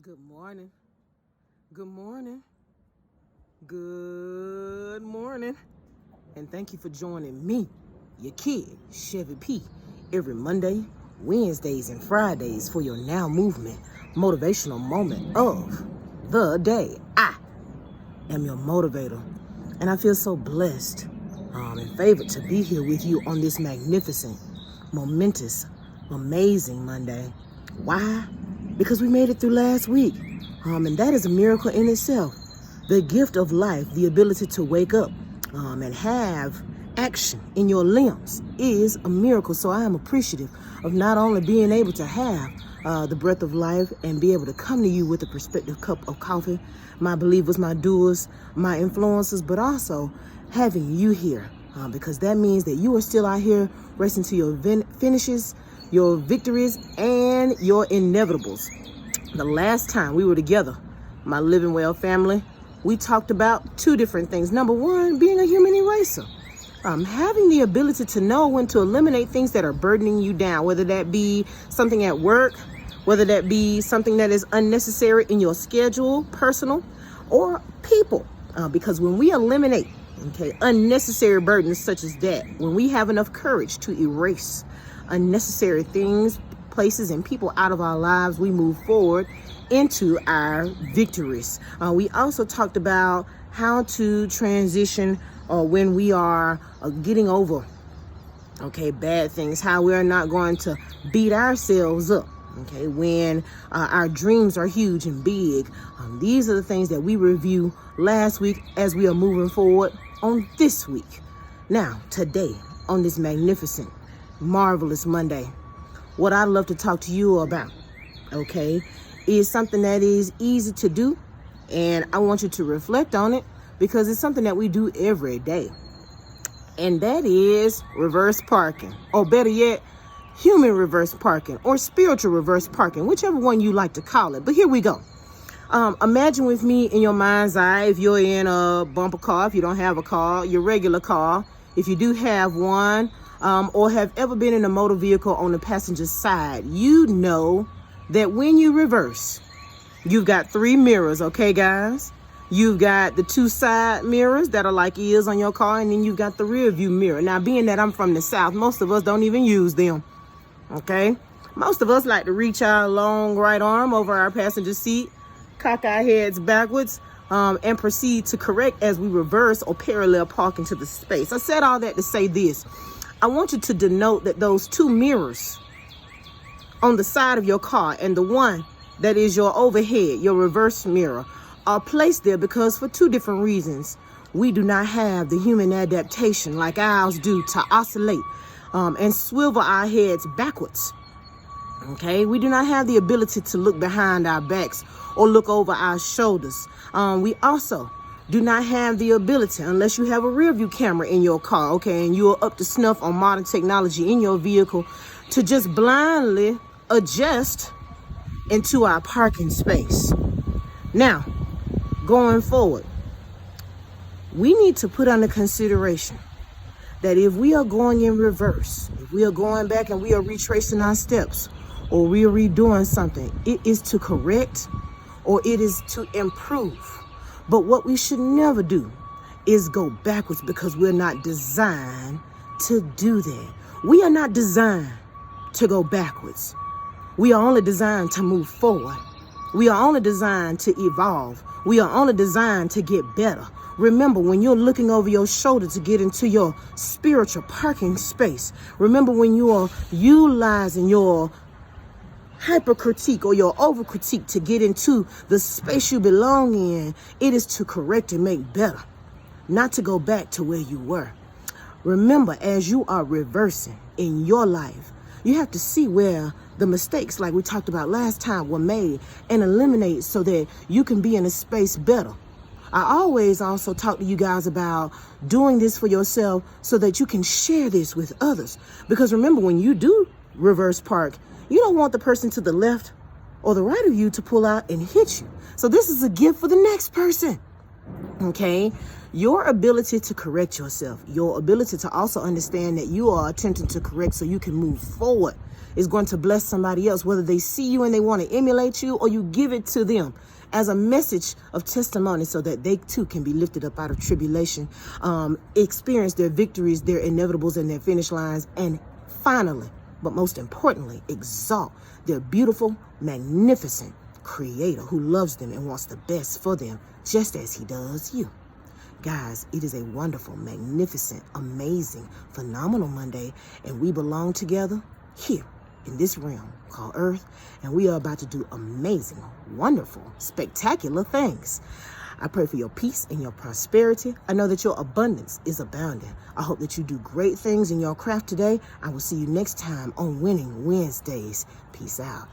Good morning. Good morning. Good morning. And thank you for joining me, your kid, Chevy P, every Monday, Wednesdays, and Fridays for your Now Movement motivational moment of the day. I am your motivator, and I feel so blessed and favored to be here with you on this magnificent, momentous, amazing Monday. Why? Because we made it through last week, and that is a miracle in itself. The gift of life, the ability to wake up and have action in your limbs is a miracle. So I am appreciative of not only being able to have the breath of life and be able to come to you with a perspective cup of coffee, my believers, my doers, my influencers, but also having you here because that means that you are still out here racing to your finishes, your victories, and your inevitables. The last time we were together, my Living Well family, we talked about two different things. Number one, being a human eraser. Having the ability to know when to eliminate things that are burdening you down, whether that be something at work, whether that be something that is unnecessary in your schedule, personal, or people. Because when we eliminate, unnecessary burdens such as that, when we have enough courage to erase unnecessary things, places, and people out of our lives, we move forward into our victories. We also talked about how to transition when we are getting over bad things, how we're not going to beat ourselves up when our dreams are huge and big. These are the things that we review last week as we are moving forward on this week. Now, today, on this magnificent, marvelous Monday, what I'd love to talk to you about, is something that is easy to do, and I want you to reflect on it because it's something that we do every day, and that is reverse parking, or better yet, human reverse parking or spiritual reverse parking, whichever one you like to call it. But here we go. Imagine with me in your mind's eye, if you're in a bumper car, if you don't have a car, your regular car, if you do have one, or have ever been in a motor vehicle on the passenger side, you know that when you reverse, you've got three mirrors, okay, guys? You've got the two side mirrors that are like ears on your car, and then you've got the rear view mirror. Now, being that I'm from the South, most of us don't even use them, okay? Most of us like to reach our long right arm over our passenger seat, cock our heads backwards, and proceed to correct as we reverse or parallel park into the space. I said all that to say this. I want you to denote that those two mirrors on the side of your car and the one that is your overhead, your reverse mirror, are placed there because for two different reasons. We do not have the human adaptation like ours do to oscillate and swivel our heads backwards. We do not have the ability to look behind our backs or look over our shoulders. We also do not have the ability, unless you have a rear view camera in your car, and you are up to snuff on modern technology in your vehicle, to just blindly adjust into our parking space. Now, going forward, we need to put under consideration that if we are going in reverse, if we are going back and we are retracing our steps, or we are redoing something, it is to correct or it is to improve. But what we should never do is go backwards because we're not designed to do that. We are not designed to go backwards. We are only designed to move forward. We are only designed to evolve. We are only designed to get better. Remember, when you're looking over your shoulder to get into your spiritual parking space, remember when you are utilizing your hypercritique or your overcritique to get into the space you belong in, it is to correct and make better, not to go back to where you were. Remember, as you are reversing in your life, you have to see where the mistakes, like we talked about last time, were made and eliminate so that you can be in a space better. I always also talk to you guys about doing this for yourself so that you can share this with others. Because remember, when you do reverse park, you don't want the person to the left or the right of you to pull out and hit you. So this is a gift for the next person, Your ability to correct yourself, your ability to also understand that you are attempting to correct so you can move forward is going to bless somebody else, whether they see you and they want to emulate you or you give it to them as a message of testimony so that they too can be lifted up out of tribulation, experience their victories, their inevitables, and their finish lines, and finally, but most importantly, exalt their beautiful, magnificent Creator who loves them and wants the best for them, just as He does you. Guys, it is a wonderful, magnificent, amazing, phenomenal Monday, and we belong together here in this realm called Earth, and we are about to do amazing, wonderful, spectacular things. I pray for your peace and your prosperity. I know that your abundance is abounding. I hope that you do great things in your craft today. I will see you next time on Winning Wednesdays. Peace out.